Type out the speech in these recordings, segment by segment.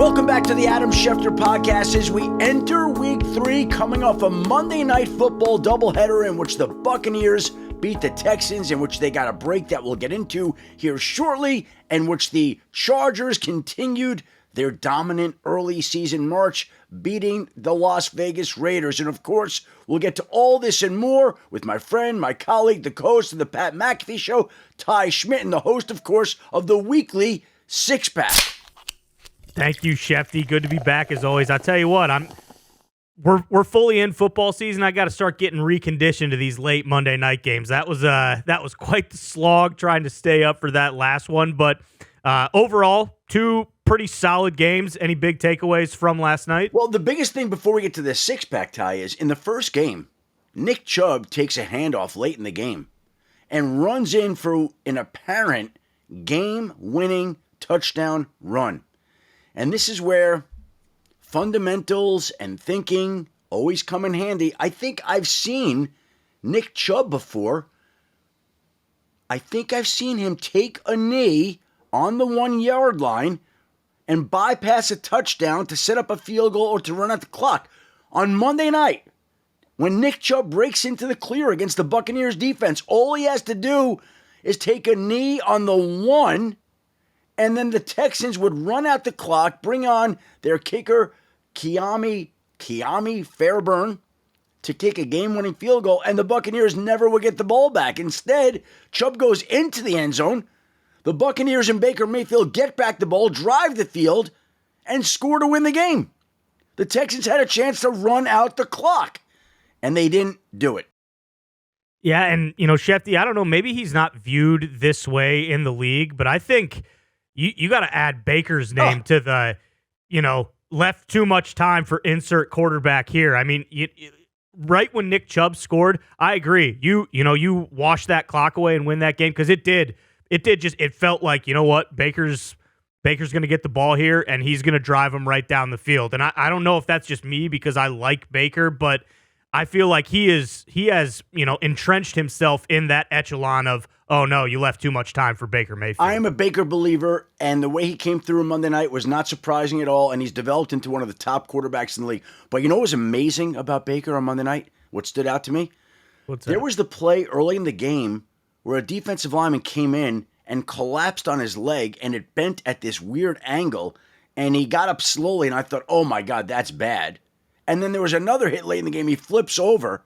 Welcome back to the Adam Schefter Podcast as we enter Week 3, coming off a Monday Night Football doubleheader in which the Buccaneers beat the Texans, in which they got a break that we'll get into here shortly, in which the Chargers continued their dominant early season march, beating the Las Vegas Raiders. And of course, we'll get to all this and more with my friend, my colleague, the co-host of the Pat McAfee Show, Ty Schmit, and the host, of course, of the weekly Six Pack. Thank you, Shefty. Good to be back as always. I'll tell you what, we're fully in football season. I got to start getting reconditioned to these late Monday night games. That was quite the slog trying to stay up for that last one. But overall, two pretty solid games. Any big takeaways from last night? Well, the biggest thing before we get to the six-pack, Ty, is in the first game, Nick Chubb takes a handoff late in the game and runs in for an apparent game-winning touchdown run. And this is where fundamentals and thinking always come in handy. I think I've seen Nick Chubb before. I think I've seen him take a knee on the 1-yard line and bypass a touchdown to set up a field goal or to run out the clock. On Monday night, when Nick Chubb breaks into the clear against the Buccaneers defense, all he has to do is take a knee on the 1, and then the Texans would run out the clock, bring on their kicker, Kiami Fairburn, to kick a game-winning field goal, and the Buccaneers never would get the ball back. Instead, Chubb goes into the end zone. The Buccaneers and Baker Mayfield get back the ball, drive the field, and score to win the game. The Texans had a chance to run out the clock, and they didn't do it. Yeah, and, Shefty, I don't know, maybe he's not viewed this way in the league, but I think you got to add Baker's name to the, left too much time for insert quarterback here. I mean, right when Nick Chubb scored, I agree. You wash that clock away and win that game because it did. It felt like, you know what, Baker's going to get the ball here and he's going to drive him right down the field. And I don't know if that's just me because I like Baker, but I feel like he has entrenched himself in that echelon of, oh no, you left too much time for Baker Mayfield. I am a Baker believer, and the way he came through Monday night was not surprising at all, and he's developed into one of the top quarterbacks in the league. But you know what was amazing about Baker on Monday night? What stood out to me? What's that? There was the play early in the game where a defensive lineman came in and collapsed on his leg, and it bent at this weird angle, and he got up slowly, and I thought, oh my God, that's bad. And then there was another hit late in the game. He flips over,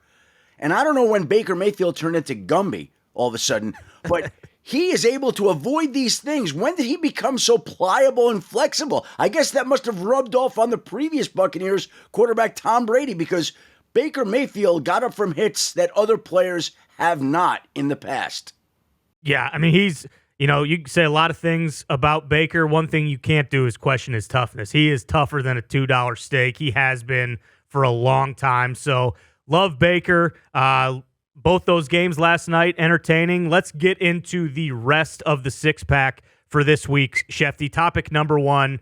and I don't know when Baker Mayfield turned into Gumby all of a sudden, but he is able to avoid these things. When did he become so pliable and flexible? I guess that must have rubbed off on the previous Buccaneers quarterback Tom Brady, because Baker Mayfield got up from hits that other players have not in the past. Yeah, I mean, he's, you can say a lot of things about Baker. One thing you can't do is question his toughness. He is tougher than a $2 steak. He has been for a long time. So love Baker. Both those games last night, entertaining. Let's get into the rest of the six-pack for this week, Shefty. Topic number 1,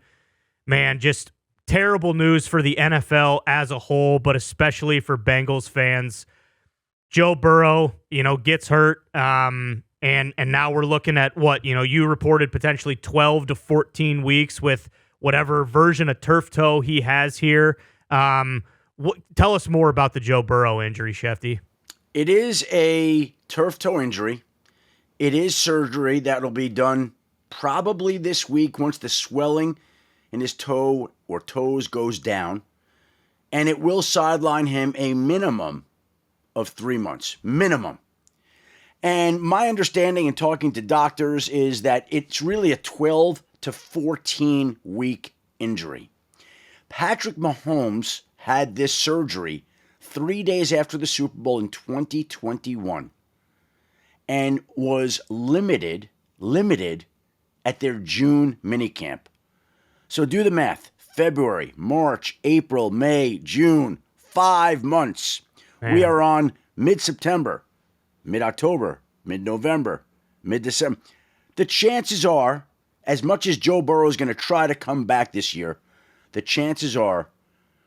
man, just terrible news for the NFL as a whole, but especially for Bengals fans. Joe Burrow, gets hurt, and now we're looking at what, you reported potentially 12 to 14 weeks with whatever version of turf toe he has here. Tell us more about the Joe Burrow injury, Shefty. It is a turf toe injury. It is surgery that will be done probably this week once the swelling in his toe or toes goes down. And it will sideline him a minimum of 3 months. Minimum. And my understanding in talking to doctors is that it's really a 12 to 14 week injury. Patrick Mahomes had this surgery 3 days after the Super Bowl in 2021 and was limited at their June minicamp. So do the math. February, March, April, May, June, 5 months. Man. We are on mid-September, mid-October, mid-November, mid-December. The chances are, as much as Joe Burrow is going to try to come back this year, the chances are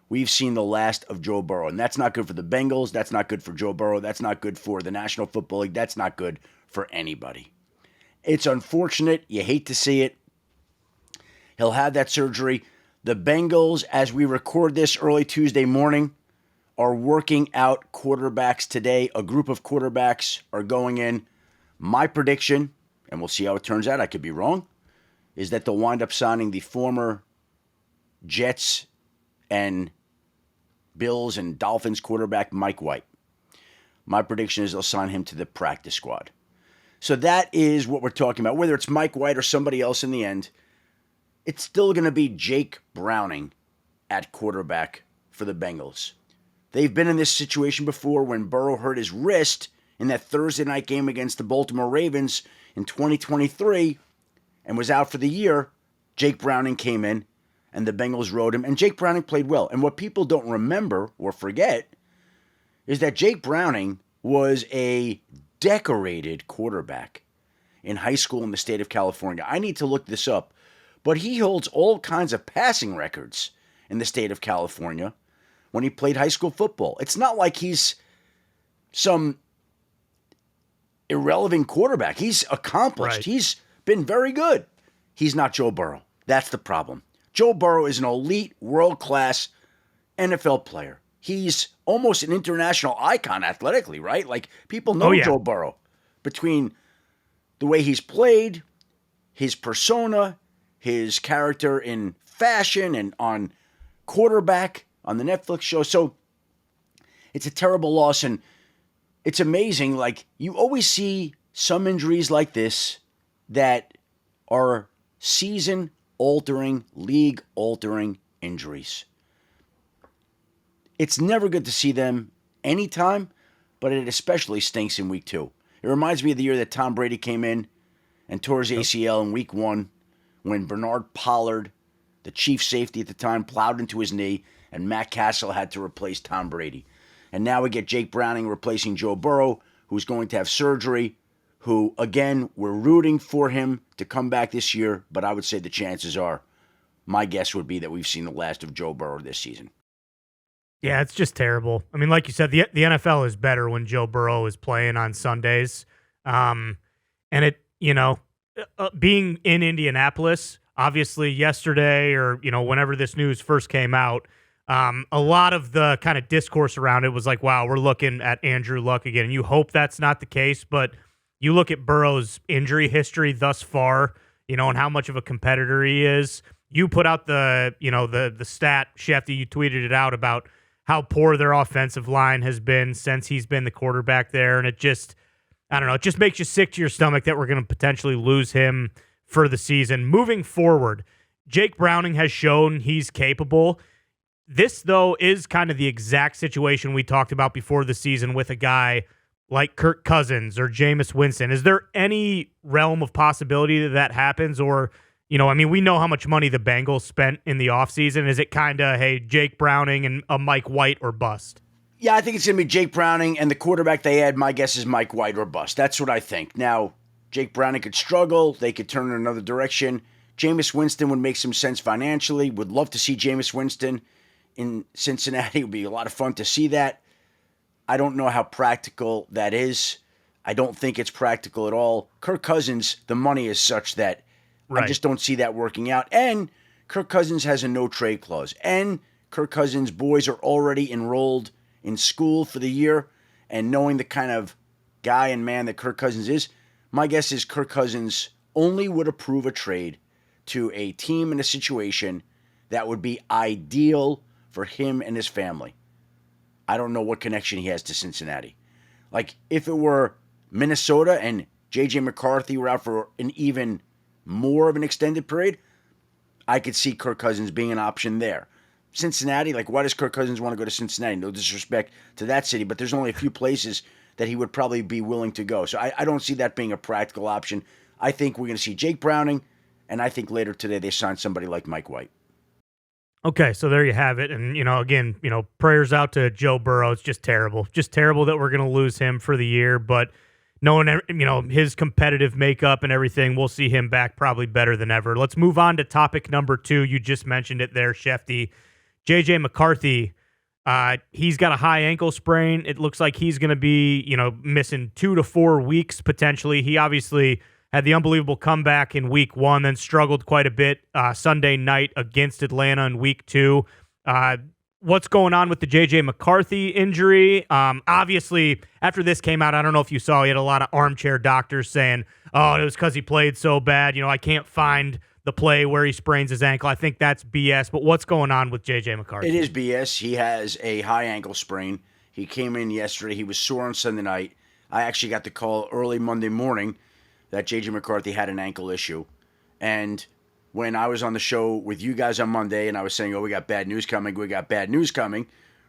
we've seen the last of Joe Burrow. And that's not good for the Bengals. That's not good for Joe Burrow. That's not good for the National Football League. That's not good for anybody. It's unfortunate. You hate to see it. He'll have that surgery. The Bengals, as we record this early Tuesday morning, are working out quarterbacks today. A group of quarterbacks are going in. My prediction, and we'll see how it turns out, I could be wrong, is that they'll wind up signing the former Jets and Bills and Dolphins quarterback Mike White. My prediction is they'll sign him to the practice squad. So that is what we're talking about. Whether it's Mike White or somebody else in the end, it's still going to be Jake Browning at quarterback for the Bengals. They've been in this situation before when Burrow hurt his wrist in that Thursday night game against the Baltimore Ravens in 2023 and was out for the year. Jake Browning came in and the Bengals rode him, and Jake Browning played well. And what people don't remember or forget is that Jake Browning was a decorated quarterback in high school in the state of California. I need to look this up, but he holds all kinds of passing records in the state of California when he played high school football. It's not like he's some irrelevant quarterback. He's accomplished. Right. He's been very good. He's not Joe Burrow. That's the problem. Joe Burrow is an elite, world-class NFL player. He's almost an international icon athletically, right? Like, people know Joe Burrow. Between the way he's played, his persona, his character in fashion and on quarterback on the Netflix show. So it's a terrible loss, and it's amazing. Like, you always see some injuries like this that are season-altering, league-altering injuries. It's never good to see them anytime, but it especially stinks in week 2. It reminds me of the year that Tom Brady came in and tore his ACL in week 1 when Bernard Pollard, the chief safety at the time, plowed into his knee, and Matt Castle had to replace Tom Brady. And now we get Jake Browning replacing Joe Burrow, who's going to have surgery, who, again, we're rooting for him to come back this year, but I would say the chances are, my guess would be that we've seen the last of Joe Burrow this season. Yeah, it's just terrible. I mean, like you said, the NFL is better when Joe Burrow is playing on Sundays. And it, being in Indianapolis, obviously yesterday or, whenever this news first came out, a lot of the kind of discourse around it was like, wow, we're looking at Andrew Luck again. And you hope that's not the case, but you look at Burrow's injury history thus far, and how much of a competitor he is. You put out the stat, Schefter, you tweeted it out about how poor their offensive line has been since he's been the quarterback there. And it just, I don't know, it just makes you sick to your stomach that we're going to potentially lose him for the season. Moving forward, Jake Browning has shown he's capable. This, though, is kind of the exact situation we talked about before the season with a guy like Kirk Cousins or Jameis Winston. Is there any realm of possibility that happens? Or, we know how much money the Bengals spent in the offseason. Is it kind of, hey, Jake Browning and a Mike White or bust? Yeah, I think it's going to be Jake Browning, and the quarterback they add, my guess is Mike White or bust. That's what I think. Now, Jake Browning could struggle. They could turn in another direction. Jameis Winston would make some sense financially. Would love to see Jameis Winston in Cincinnati. It would be a lot of fun to see that. I don't know how practical that is. I don't think it's practical at all. Kirk Cousins, the money is such that I just don't see that working out. And Kirk Cousins has a no-trade clause. And Kirk Cousins' boys are already enrolled in school for the year. And knowing the kind of guy and man that Kirk Cousins is, my guess is Kirk Cousins only would approve a trade to a team in a situation that would be ideal for him and his family. I don't know what connection he has to Cincinnati. Like, if it were Minnesota and J.J. McCarthy were out for an even more of an extended period, I could see Kirk Cousins being an option there. Cincinnati, like, why does Kirk Cousins want to go to Cincinnati? No disrespect to that city, but there's only a few places that he would probably be willing to go. So I don't see that being a practical option. I think we're going to see Jake Browning, and I think later today they sign somebody like Mike White. Okay, so there you have it. And, again, prayers out to Joe Burrow. It's just terrible. Just terrible that we're going to lose him for the year. But knowing, his competitive makeup and everything, we'll see him back probably better than ever. Let's move on to topic number 2. You just mentioned it there, Schefty. J.J. McCarthy, he's got a high ankle sprain. It looks like he's going to be, missing 2 to 4 weeks potentially. He obviously had the unbelievable comeback in week 1, then struggled quite a bit Sunday night against Atlanta in week 2. What's going on with the J.J. McCarthy injury? Obviously, after this came out, I don't know if you saw, he had a lot of armchair doctors saying, oh, it was because he played so bad. I can't find the play where he sprains his ankle. I think that's BS. But what's going on with J.J. McCarthy? It is BS. He has a high ankle sprain. He came in yesterday. He was sore on Sunday night. I actually got the call early Monday morning that J.J. McCarthy had an ankle issue. And when I was on the show with you guys on Monday and I was saying, oh, we got bad news coming,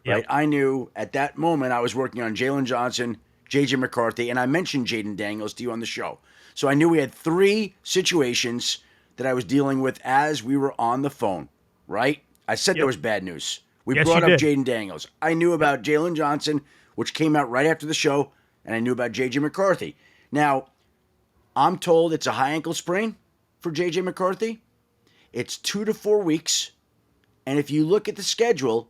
right? I knew at that moment I was working on Jalen Johnson, J.J. McCarthy, and I mentioned Jaden Daniels to you on the show. So I knew we had 3 situations that I was dealing with as we were on the phone, right? I said there was bad news. We brought up Jaden Daniels. I knew about Jalen Johnson, which came out right after the show, and I knew about J.J. McCarthy. Now, I'm told it's a high ankle sprain for J.J. McCarthy. It's 2 to 4 weeks, and if you look at the schedule,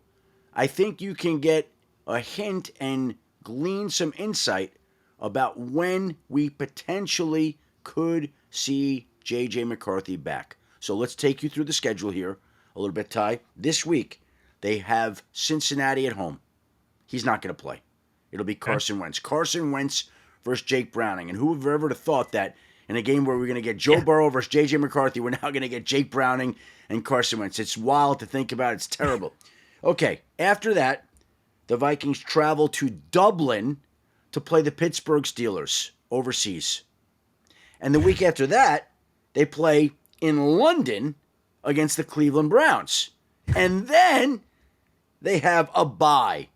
I think you can get a hint and glean some insight about when we potentially could see J.J. McCarthy back. So let's take you through the schedule here a little bit, Ty. This week, they have Cincinnati at home. He's not going to play. It'll be Carson Wentz. Carson Wentz versus Jake Browning. And who would have ever thought that in a game where we're going to get Joe Burrow versus J.J. McCarthy, we're now going to get Jake Browning and Carson Wentz. It's wild to think about. It's terrible. Okay, after that, the Vikings travel to Dublin to play the Pittsburgh Steelers overseas. And the week after that, they play in London against the Cleveland Browns. And then they have a bye.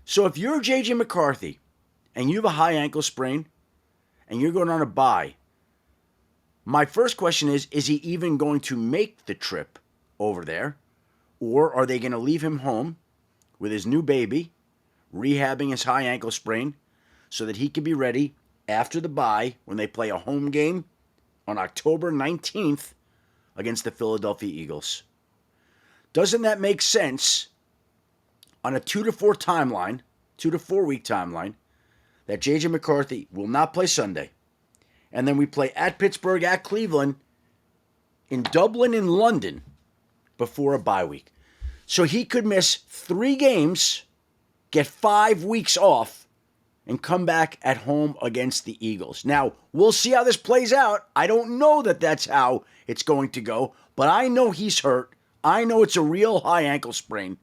So if you're J.J. McCarthy and you have a high ankle sprain and you're going on a bye, my first question is he even going to make the trip over there? Or are they going to leave him home with his new baby, rehabbing his high ankle sprain so that he can be ready after the bye when they play a home game on October 19th against the Philadelphia Eagles? Doesn't that make sense on a 2 to 4 timeline, 2 to 4 week timeline, that J.J. McCarthy will not play Sunday? And then we play at Pittsburgh, at Cleveland, in Dublin, in London, before a bye week. So he could miss 3 games, get 5 weeks off, and come back at home against the Eagles. Now, we'll see how this plays out. I don't know that that's how it's going to go, but I know he's hurt. I know it's a real high ankle sprain.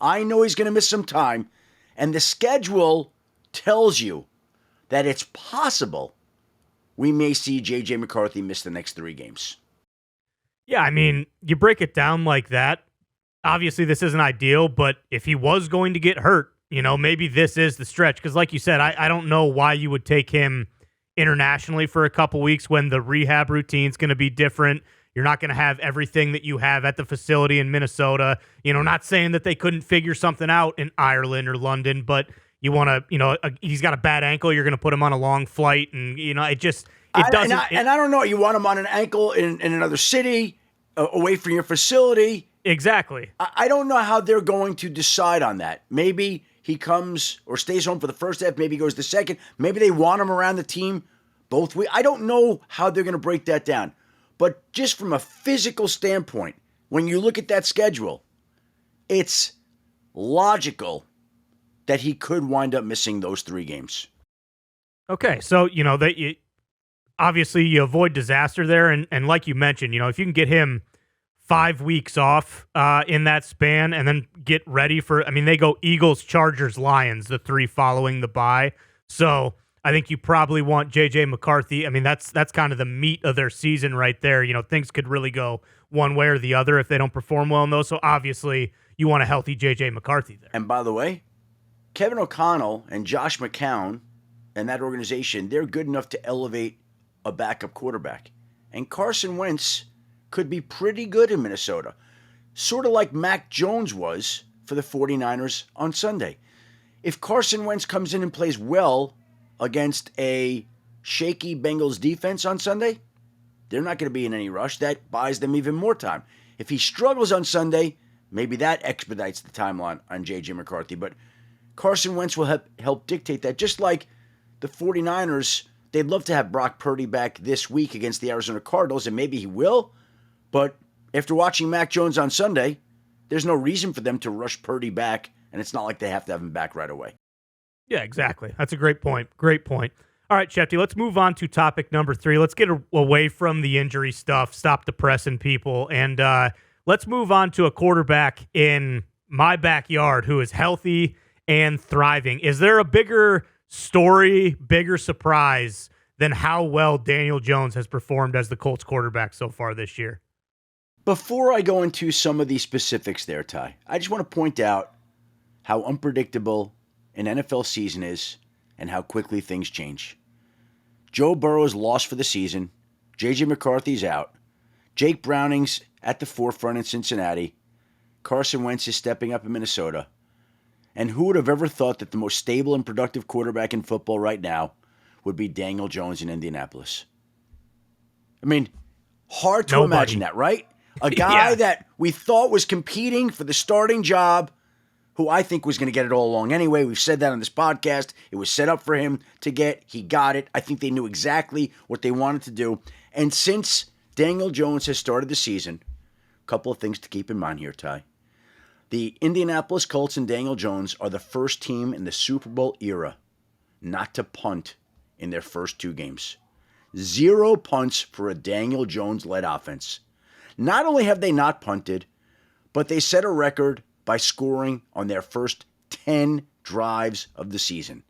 I know he's going to miss some time. And the schedule tells you that it's possible we may see J.J. McCarthy miss the next 3 games. Yeah, I mean, you break it down like that. Obviously, this isn't ideal, but if he was going to get hurt, maybe this is the stretch. Because like you said, I don't know why you would take him internationally for a couple weeks when the rehab routine's going to be different. You're not going to have everything that you have at the facility in Minnesota. Not saying that they couldn't figure something out in Ireland or London, but you want to, he's got a bad ankle. You're going to put him on a long flight, and it doesn't. And I don't know. You want him on an ankle in another city, away from your facility. Exactly. I don't know how they're going to decide on that. Maybe he comes or stays home for the first half. Maybe he goes the second. Maybe they want him around the team both weeks. I don't know how they're going to break that down. But just from a physical standpoint, when you look at that schedule, it's logical that he could wind up missing those 3 games. Okay, so, obviously you avoid disaster there. And like you mentioned, if you can get him 5 weeks off in that span and then get ready for, they go Eagles, Chargers, Lions, the 3 following the bye. So I think you probably want J.J. McCarthy. That's kind of the meat of their season right there. Things could really go one way or the other if they don't perform well in those. So obviously you want a healthy J.J. McCarthy there. And by the way, Kevin O'Connell and Josh McCown and that organization, they're good enough to elevate a backup quarterback. And Carson Wentz could be pretty good in Minnesota, sort of like Mac Jones was for the 49ers on Sunday. If Carson Wentz comes in and plays well against a shaky Bengals defense on Sunday, they're not going to be in any rush. That buys them even more time. If he struggles on Sunday, maybe that expedites the timeline on J.J. McCarthy. But Carson Wentz will help dictate that, just like the 49ers, they'd love to have Brock Purdy back this week against the Arizona Cardinals, and maybe he will. But after watching Mac Jones on Sunday, there's no reason for them to rush Purdy back, and it's not like they have to have him back right away. Yeah, exactly. That's a great point. Great point. All right, Shefty, let's move on to topic number 3. Let's get away from the injury stuff, stop depressing people, and let's move on to a quarterback in my backyard who is healthy and thriving. Is there a bigger story, bigger surprise than how well Daniel Jones has performed as the Colts quarterback so far this year? Before I go into some of the specifics there, Ty, I just want to point out how unpredictable an NFL season is and how quickly things change. Joe Burrow is lost for the season. J.J. McCarthy's out. Jake Browning's at the forefront in Cincinnati. Carson Wentz is stepping up in Minnesota. And who would have ever thought that the most stable and productive quarterback in football right now would be Daniel Jones in Indianapolis? I mean, hard to imagine that, right? A guy that we thought was competing for the starting job, who I think was going to get it all along anyway. We've said that on this podcast. It was set up for him to get. He got it. I think they knew exactly what they wanted to do. And since Daniel Jones has started the season, a couple of things to keep in mind here, Ty. The Indianapolis Colts and Daniel Jones are the first team in the Super Bowl era not to punt in their first 2 games. 0 punts for a Daniel Jones-led offense. Not only have they not punted, but they set a record by scoring on their first 10 drives of the season.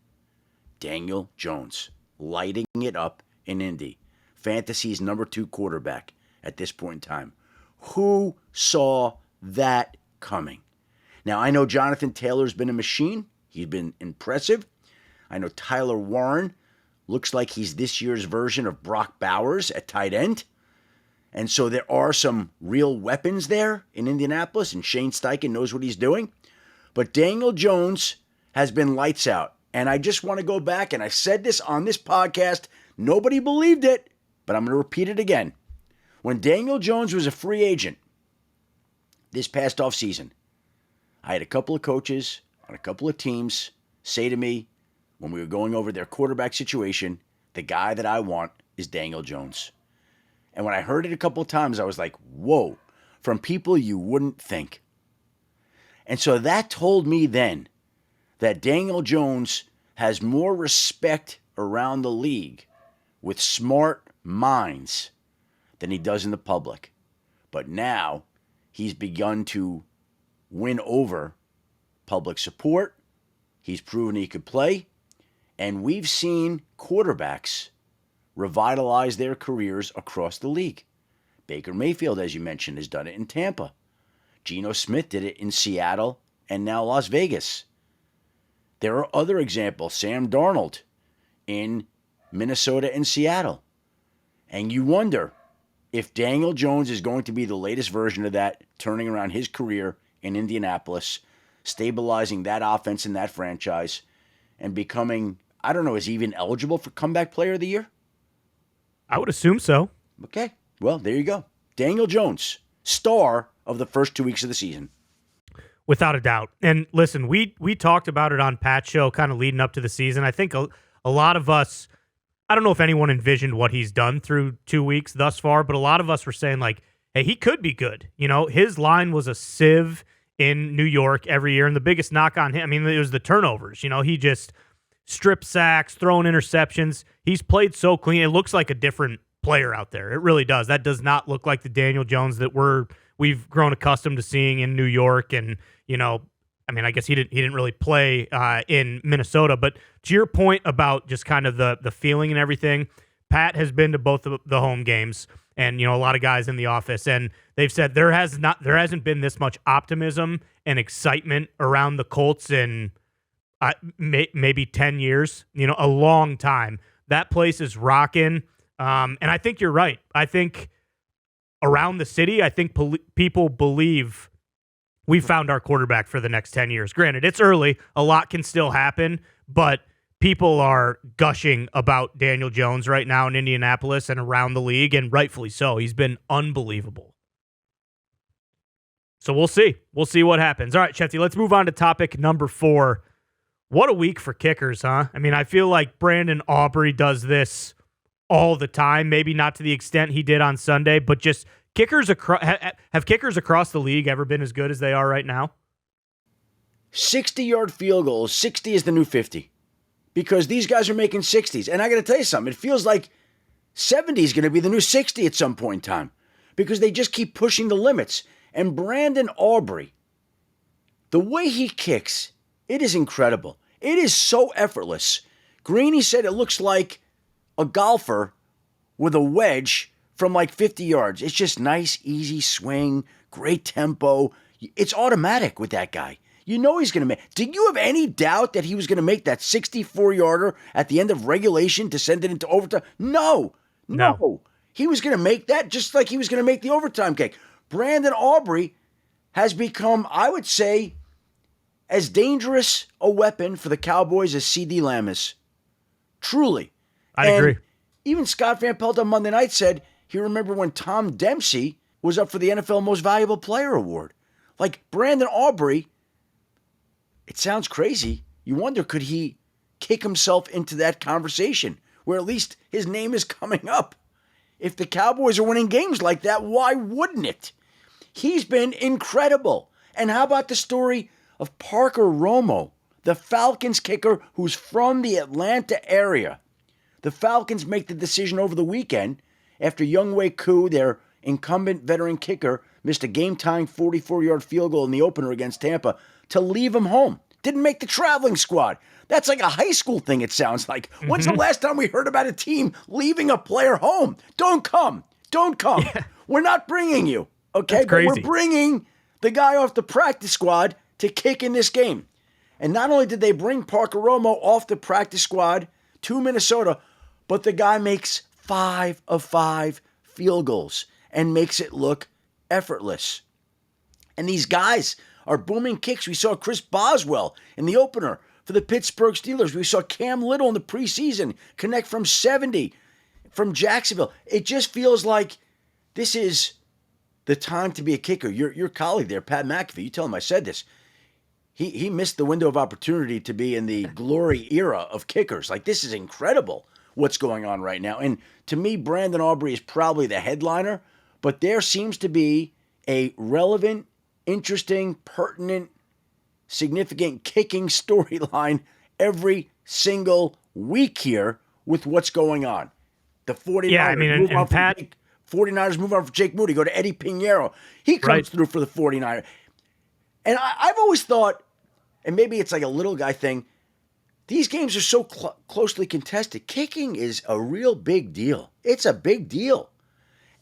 Daniel Jones lighting it up in Indy. Fantasy's number 2 quarterback at this point in time. Who saw that coming? Now, I know Jonathan Taylor's been a machine. He's been impressive. I know Tyler Warren looks like he's this year's version of Brock Bowers at tight end. And so there are some real weapons there in Indianapolis, and Shane Steichen knows what he's doing. But Daniel Jones has been lights out. And I just want to go back, and I said this on this podcast. Nobody believed it, but I'm going to repeat it again. When Daniel Jones was a free agent this past offseason, I had a couple of coaches on a couple of teams say to me when we were going over their quarterback situation, the guy that I want is Daniel Jones. And when I heard it a couple of times, I was like, whoa, from people you wouldn't think. And so that told me then that Daniel Jones has more respect around the league with smart minds than he does in the public. But now he's begun to win over public support. He's proven he could play. And we've seen quarterbacks revitalize their careers across the league. Baker Mayfield, as you mentioned, has done it in Tampa. Geno Smith did it in Seattle and now Las Vegas. There are other examples. Sam Darnold in Minnesota and Seattle. And you wonder if Daniel Jones is going to be the latest version of that, turning around his career in Indianapolis, stabilizing that offense and that franchise, and becoming, I don't know, is he even eligible for Comeback Player of the Year? I would assume so. Okay. Well, there you go. Daniel Jones, star of the first 2 weeks of the season. Without a doubt. And listen, we talked about it on Pat's show kind of leading up to the season. I think a lot of us, I don't know if anyone envisioned what he's done through 2 weeks thus far, but a lot of us were saying like, hey, he could be good. You know, his line was a sieve in New York every year. And the biggest knock on him, I mean, it was the turnovers. You know, he just strip sacks, throwing interceptions. He's played so clean. It looks like a different player out there. It really does. That does not look like the Daniel Jones that we've grown accustomed to seeing in New York. And, you know, I mean, I guess he didn't really play in Minnesota. But to your point about just kind of the feeling and everything, Pat has been to both of the home games, and, you know, a lot of guys in the office, and they've said there hasn't been this much optimism and excitement around the Colts in maybe 10 years, you know, a long time. That place is rocking. And I think you're right. I think around the city, I think people believe we found our quarterback for the next 10 years. Granted, it's early. A lot can still happen, but people are gushing about Daniel Jones right now in Indianapolis and around the league, and rightfully so. He's been unbelievable. So we'll see. We'll see what happens. All right, Shefty, let's move on to topic number 4. What a week for kickers, huh? I mean, I feel like Brandon Aubrey does this all the time, maybe not to the extent he did on Sunday, but just kickers have kickers across the league ever been as good as they are right now? 60-yard field goals, 60 is the new 50. Because these guys are making 60s. And I got to tell you something, it feels like 70 is going to be the new 60 at some point in time. Because they just keep pushing the limits. And Brandon Aubrey, the way he kicks, it is incredible. It is so effortless. Greeny said it looks like a golfer with a wedge from like 50 yards. It's just nice, easy swing, great tempo. It's automatic with that guy. You know he's going to make. Did you have any doubt that he was going to make that 64-yarder at the end of regulation to send it into overtime? No. He was going to make that just like he was going to make the overtime kick. Brandon Aubrey has become, I would say, as dangerous a weapon for the Cowboys as C.D. Lamb is. Truly. I agree. Even Scott Van Pelt on Monday night said he remembered when Tom Dempsey was up for the NFL Most Valuable Player Award. Like Brandon Aubrey, it sounds crazy. You wonder, could he kick himself into that conversation where at least his name is coming up? If the Cowboys are winning games like that, why wouldn't it? He's been incredible. And how about the story of Parker Romo, the Falcons kicker who's from the Atlanta area? The Falcons make the decision over the weekend after Younghoe Koo, their incumbent veteran kicker, missed a game-tying 44-yard field goal in the opener against Tampa to leave him home. Didn't make the traveling squad. That's like a high school thing, it sounds like. When's the last time we heard about a team leaving a player home? Don't come. Yeah. We're not bringing you, okay? But we're bringing the guy off the practice squad to kick in this game. And not only did they bring Parker Romo off the practice squad to Minnesota, but the guy makes 5 of 5 field goals and makes it look effortless. And these guys are booming kicks. We saw Chris Boswell in the opener for the Pittsburgh Steelers. We saw Cam Little in the preseason connect from 70 from Jacksonville. It just feels like this is the time to be a kicker. Your colleague there, Pat McAfee, you tell him I said this. He missed the window of opportunity to be in the glory era of kickers. Like, this is incredible what's going on right now. And to me, Brandon Aubrey is probably the headliner, but there seems to be a relevant, interesting, pertinent, significant kicking storyline every single week here with what's going on. The 49ers 49ers move on from Jake Moody, go to Eddie Pinheiro. He comes through for the 49ers. And I've always thought, and maybe it's like a little guy thing, these games are so closely contested. Kicking is a real big deal. It's a big deal.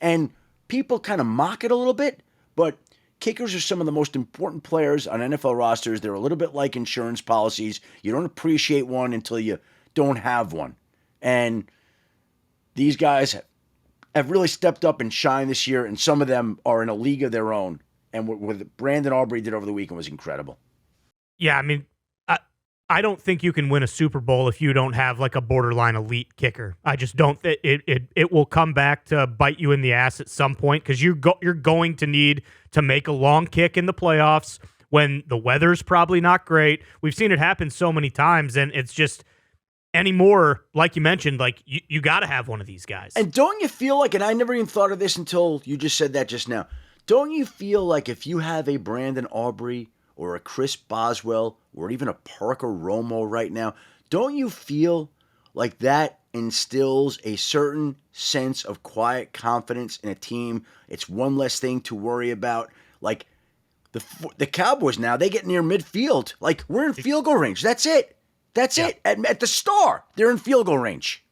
And people kind of mock it a little bit, but kickers are some of the most important players on NFL rosters. They're a little bit like insurance policies. You don't appreciate one until you don't have one. And these guys have really stepped up and shined this year, and some of them are in a league of their own. And what Brandon Aubrey did over the weekend was incredible. Yeah, I mean, I don't think you can win a Super Bowl if you don't have like a borderline elite kicker. I just don't. It will come back to bite you in the ass at some point because you're going to need to make a long kick in the playoffs when the weather's probably not great. We've seen it happen so many times, and it's just anymore, like you mentioned, like you got to have one of these guys. And don't you feel like, and I never even thought of this until you just said that just now, don't you feel like if you have a Brandon Aubrey or a Chris Boswell or even a Parker Romo right now, don't you feel like that instills a certain sense of quiet confidence in a team? It's one less thing to worry about. Like the Cowboys now, they get near midfield. Like, we're in field goal range. That's it. It. At the Star, they're in field goal range.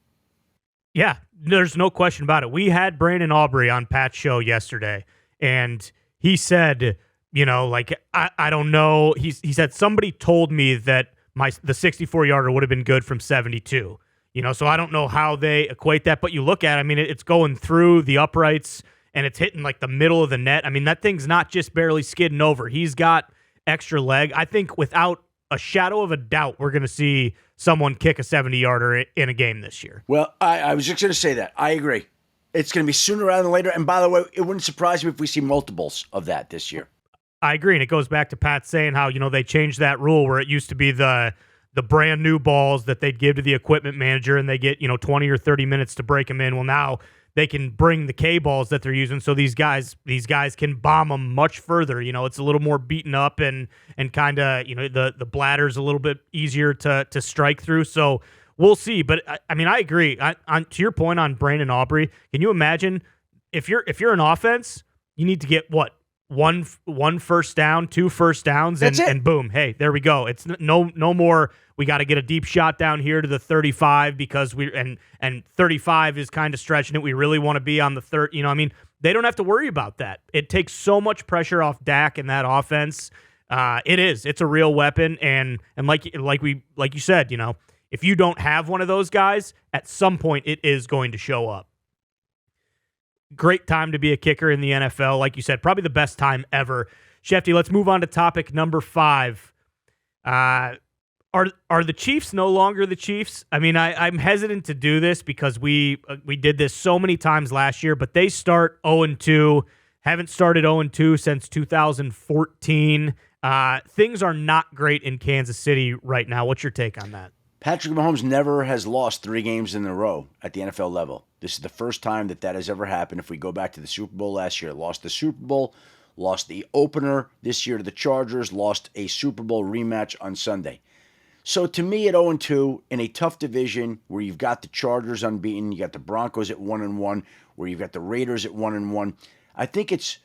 Yeah, there's no question about it. We had Brandon Aubrey on Pat's show yesterday, and he said, like, I don't know. He said, somebody told me that the 64-yarder would have been good from 72. So I don't know how they equate that, but you look at it, I mean, it's going through the uprights, and it's hitting, like, the middle of the net. I mean, that thing's not just barely skidding over. He's got extra leg. I think without a shadow of a doubt, we're going to see someone kick a 70-yarder in a game this year. Well, I was just going to say that. I agree. It's going to be sooner rather than later. And by the way, it wouldn't surprise me if we see multiples of that this year. I agree. And it goes back to Pat saying how, they changed that rule where it used to be the the brand new balls that they'd give to the equipment manager, and they get 20 or 30 minutes to break them in. Well, now they can bring the K balls that they're using, so these guys can bomb them much further. It's a little more beaten up and kind of the bladder's a little bit easier to strike through. So we'll see. But I mean, I agree. To your point on Brandon Aubrey, can you imagine if you're an offense, you need to get what? One first down, 2 first downs, and boom, hey, there we go. It's no more. We got to get a deep shot down here to the 35 because and 35 is kind of stretching it. We really want to be on the third. They don't have to worry about that. It takes so much pressure off Dak and that offense. It's a real weapon, and like you said, if you don't have one of those guys, at some point it is going to show up. Great time to be a kicker in the NFL. Like you said, probably the best time ever. Schefty, let's move on to topic number 5. Are the Chiefs no longer the Chiefs? I mean, I'm hesitant to do this because we did this so many times last year, but they start 0-2, haven't started 0-2 since 2014. Things are not great in Kansas City right now. What's your take on that? Patrick Mahomes never has lost 3 games in a row at the NFL level. This is the first time that has ever happened. If we go back to the Super Bowl last year, lost the Super Bowl, lost the opener this year to the Chargers, lost a Super Bowl rematch on Sunday. So to me, at 0-2, in a tough division where you've got the Chargers unbeaten, you got the Broncos at 1-1, where you've got the Raiders at 1-1, I think it's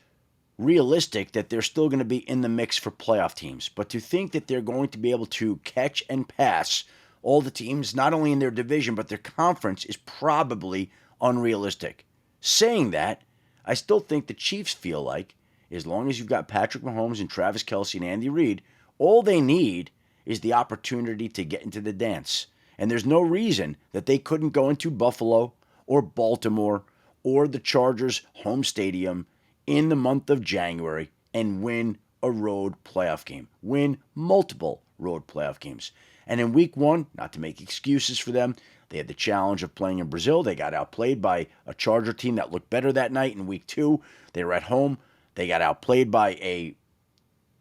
realistic that they're still going to be in the mix for playoff teams. But to think that they're going to be able to catch and pass all the teams, not only in their division, but their conference, is probably unrealistic. Saying that, I still think the Chiefs feel like, as long as you've got Patrick Mahomes and Travis Kelce and Andy Reid, all they need is the opportunity to get into the dance. And there's no reason that they couldn't go into Buffalo or Baltimore or the Chargers' home stadium in the month of January and win a road playoff game. Win multiple road playoff games. And in week 1, not to make excuses for them, they had the challenge of playing in Brazil. They got outplayed by a Charger team that looked better that night. In week 2, they were at home. They got outplayed by a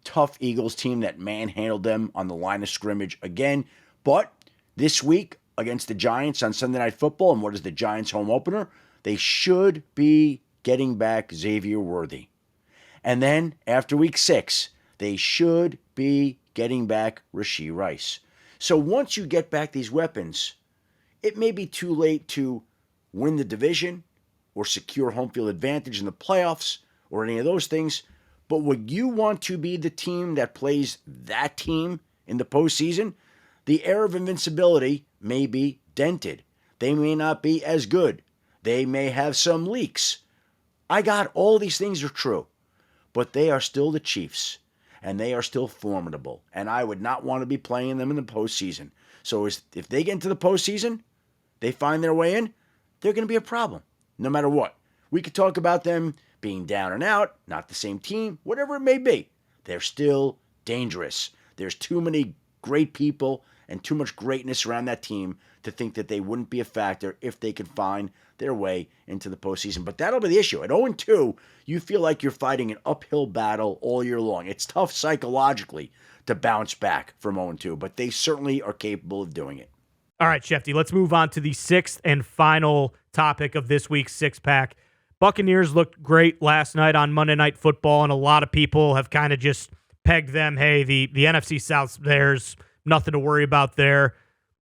tough Eagles team that manhandled them on the line of scrimmage again. But this week against the Giants on Sunday Night Football, and what is the Giants' home opener? They should be getting back Xavier Worthy. And then after week 6, they should be getting back Rashee Rice. So once you get back these weapons, it may be too late to win the division or secure home field advantage in the playoffs or any of those things. But would you want to be the team that plays that team in the postseason? The air of invincibility may be dented. They may not be as good. They may have some leaks. I got all these things are true. But they are still the Chiefs. And they are still formidable. And I would not want to be playing them in the postseason. So if they get into the postseason, they find their way in, they're going to be a problem, no matter what. We could talk about them being down and out, not the same team, whatever it may be. They're still dangerous. There's too many great people and too much greatness around that team to think that they wouldn't be a factor if they could find their way into the postseason. But that'll be the issue. At 0-2, you feel like you're fighting an uphill battle all year long. It's tough psychologically to bounce back from 0-2, but they certainly are capable of doing it. All right, Schefty, let's move on to the 6th and final topic of this week's six-pack. Buccaneers looked great last night on Monday Night Football, and a lot of people have kind of just pegged them, hey, the NFC South's theirs, nothing to worry about there.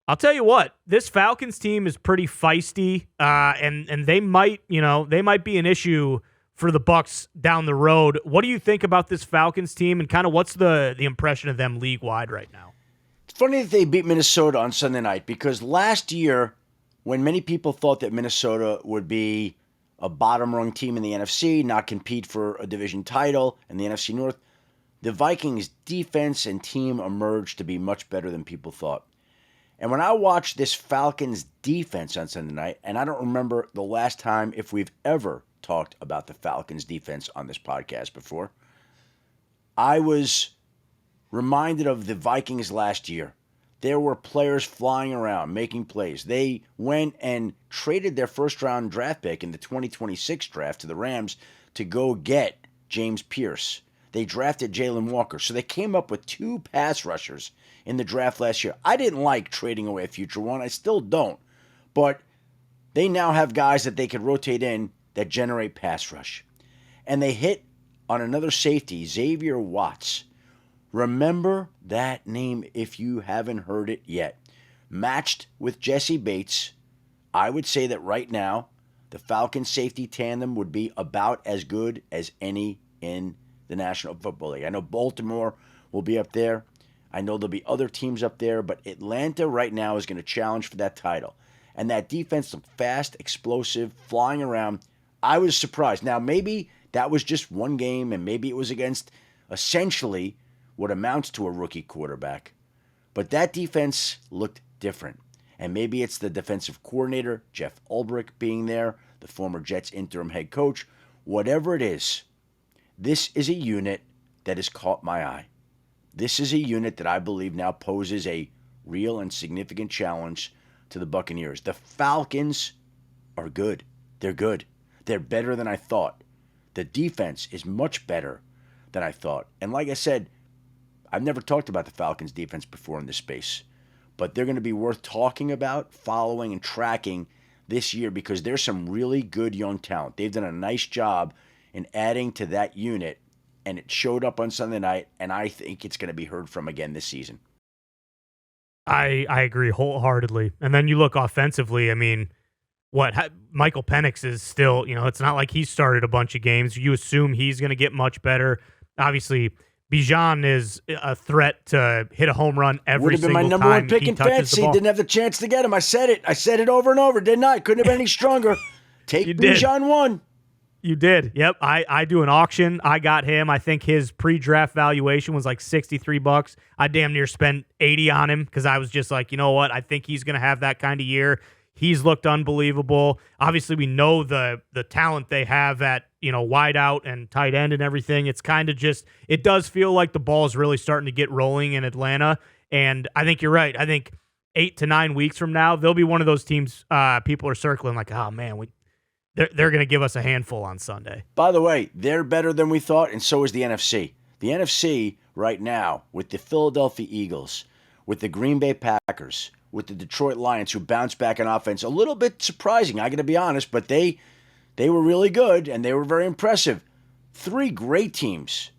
I'll tell you what, this Falcons team is pretty feisty, and they might be an issue for the Bucs down the road. What do you think about this Falcons team, and kind of what's the impression of them league-wide right now? It's funny that they beat Minnesota on Sunday night, because last year, when many people thought that Minnesota would be a bottom-rung team in the NFC, not compete for a division title in the NFC North, the Vikings' defense and team emerged to be much better than people thought. And when I watched this Falcons defense on Sunday night, and I don't remember the last time if we've ever talked about the Falcons defense on this podcast before, I was reminded of the Vikings last year. There were players flying around, making plays. They went and traded their first-round draft pick in the 2026 draft to the Rams to go get James Pierce. They drafted Jalen Walker. So they came up with 2 pass rushers in the draft last year. I didn't like trading away a future one. I still don't. But they now have guys that they could rotate in that generate pass rush. And they hit on another safety, Xavier Watts. Remember that name if you haven't heard it yet. Matched with Jesse Bates, I would say that right now, the Falcons safety tandem would be about as good as any in the National Football League. I know Baltimore will be up there. I know there'll be other teams up there, but Atlanta right now is going to challenge for that title. And that defense looked fast, explosive, flying around. I was surprised. Now, maybe that was just one game, and maybe it was against essentially what amounts to a rookie quarterback. But that defense looked different. And maybe it's the defensive coordinator, Jeff Ulbrich, being there, the former Jets interim head coach. Whatever it is, this is a unit that has caught my eye. This is a unit that I believe now poses a real and significant challenge to the Buccaneers. The Falcons are good. They're good. They're better than I thought. The defense is much better than I thought. And like I said, I've never talked about the Falcons defense before in this space, but they're going to be worth talking about, following, and tracking this year because there's some really good young talent. They've done a nice job in adding to that unit, and it showed up on Sunday night, and I think it's going to be heard from again this season. I agree wholeheartedly. And then you look offensively, I mean, Michael Penix is still, it's not like he started a bunch of games. You assume he's going to get much better. Obviously, Bijan is a threat to hit a home run every single time. Would have been my number one pick in fantasy. Didn't have the chance to get him. I said it over and over, didn't I? Couldn't have been any stronger. Take Bijan 1. You did. Yep. I do an auction. I got him. I think his pre-draft valuation was like $63. I damn near spent $80 on him because I was just like, you know what? I think he's going to have that kind of year. He's looked unbelievable. Obviously, we know the talent they have at, wide out and tight end and everything. It's kind of just, it does feel like the ball is really starting to get rolling in Atlanta. And I think you're right. I think 8 to 9 weeks from now, they'll be one of those teams people are circling like, oh man, they're going to give us a handful on Sunday. By the way, they're better than we thought, and so is the NFC. The NFC right now with the Philadelphia Eagles, with the Green Bay Packers, with the Detroit Lions, who bounced back on offense. A little bit surprising, I got to be honest, but they were really good, and they were very impressive. 3 great teams.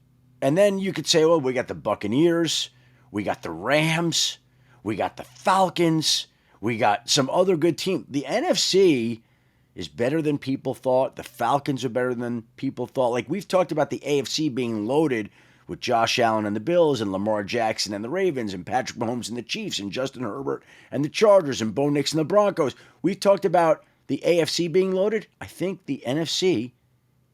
And then you could say, well, we got the Buccaneers, we got the Rams, we got the Falcons, we got some other good teams. The NFC is better than people thought. The Falcons are better than people thought. Like, we've talked about the AFC being loaded with Josh Allen and the Bills and Lamar Jackson and the Ravens and Patrick Mahomes and the Chiefs and Justin Herbert and the Chargers and Bo Nix and the Broncos. We've talked about the AFC being loaded. I think the NFC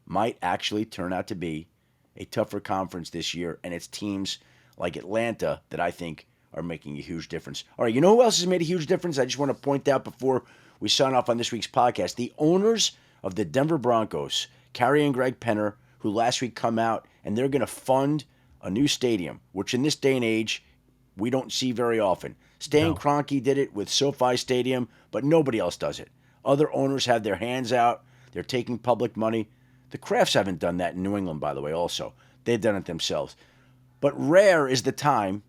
might actually turn out to be a tougher conference this year, and it's teams like Atlanta that I think are making a huge difference. All right, you know who else has made a huge difference? I just want to point out before we sign off on this week's podcast, the owners of the Denver Broncos, Carrie and Greg Penner, who last week come out, and they're going to fund a new stadium, which in this day and age, we don't see very often. Stan Kroenke did it with SoFi Stadium, but nobody else does it. Other owners have their hands out. They're taking public money. The Crafts haven't done that in New England, by the way, also. They've done it themselves. But rare is the time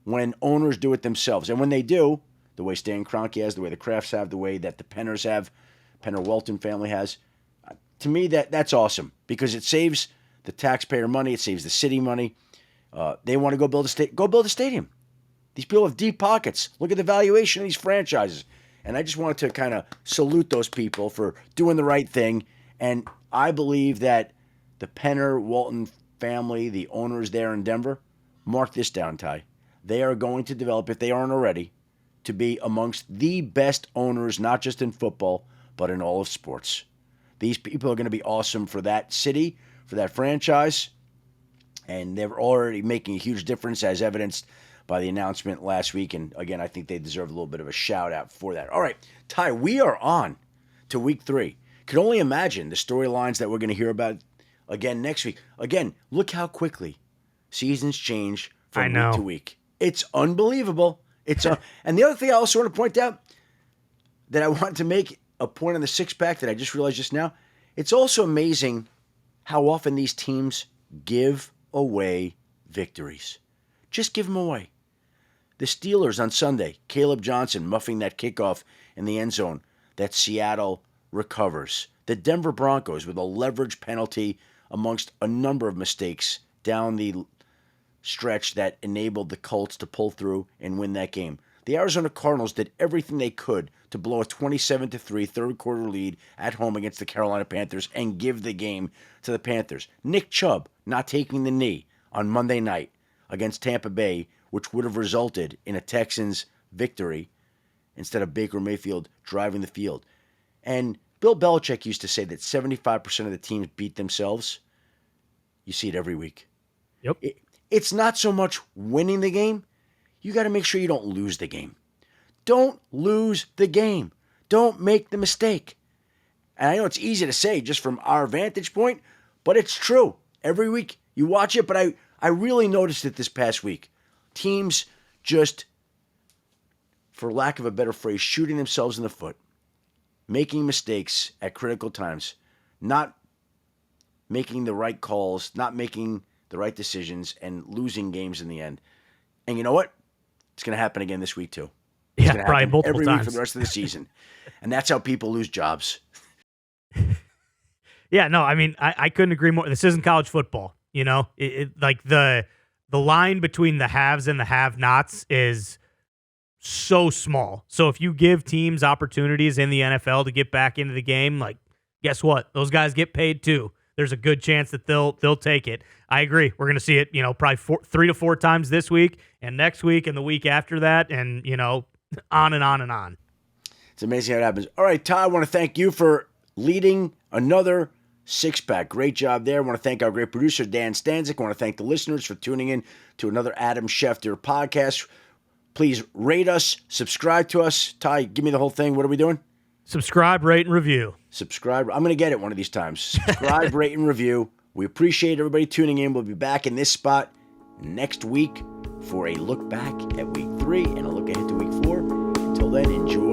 when owners do it themselves. And when they do, the way Stan Kroenke has, the way the Crafts have, the way that the Penners have, Penner-Walton family has, to me, that's awesome because it saves the taxpayer money. It saves the city money. They want to go build a stadium. These people have deep pockets. Look at the valuation of these franchises. And I just wanted to kind of salute those people for doing the right thing. And I believe that the Penner-Walton family, the owners there in Denver, mark this down, Ty. They are going to develop, if they aren't already, to be amongst the best owners, not just in football, but in all of sports. These people are going to be awesome for that city, for that franchise, and they're already making a huge difference as evidenced by the announcement last week. And again, I think they deserve a little bit of a shout out for that. All right, Ty, we are on to week 3. Can only imagine the storylines that we're going to hear about again next week. Again, look how quickly seasons change from week to week. It's unbelievable. And the other thing I also want to point out that I want to make a point on the 6-pack that I just realized just now, it's also amazing how often these teams give away victories. Just give them away. The Steelers on Sunday, Caleb Johnson muffing that kickoff in the end zone that Seattle recovers. The Denver Broncos with a leverage penalty amongst a number of mistakes down the stretch that enabled the Colts to pull through and win that game. The Arizona Cardinals did everything they could to blow a 27-3 third quarter lead at home against the Carolina Panthers and give the game to the Panthers. Nick Chubb not taking the knee on Monday night against Tampa Bay, which would have resulted in a Texans victory instead of Baker Mayfield driving the field. And Bill Belichick used to say that 75% of the teams beat themselves. You see it every week. Yep. It's not so much winning the game. You got to make sure you don't lose the game. Don't lose the game. Don't make the mistake. And I know it's easy to say just from our vantage point, but it's true. Every week you watch it, but I really noticed it this past week. Teams just, for lack of a better phrase, shooting themselves in the foot, making mistakes at critical times, not making the right calls, not making the right decisions, and losing games in the end. And you know what? It's going to happen again this week too. It's Yeah, probably multiple every times. week for the rest of the season. And that's how people lose jobs. Yeah, no, I mean, I couldn't agree more. This isn't college football, you know? Like the line between the haves and the have-nots is so small. So if you give teams opportunities in the NFL to get back into the game, like, guess what? Those guys get paid too. There's a good chance that they'll take it. I agree. We're going to see it, probably 3 to 4 times this week and next week and the week after that, and, on and on and on. It's amazing how it happens. All right, Ty, I want to thank you for leading another six-pack. Great job there. I want to thank our great producer, Dan Stanzik. I want to thank the listeners for tuning in to another Adam Schefter podcast. Please rate us, subscribe to us. Ty, give me the whole thing. What are we doing? Subscribe, rate, and review. Subscribe. I'm going to get it one of these times. Subscribe, rate, and review. We appreciate everybody tuning in. We'll be back in this spot next week for a look back at week 3 and a look ahead to week 4. Until then, enjoy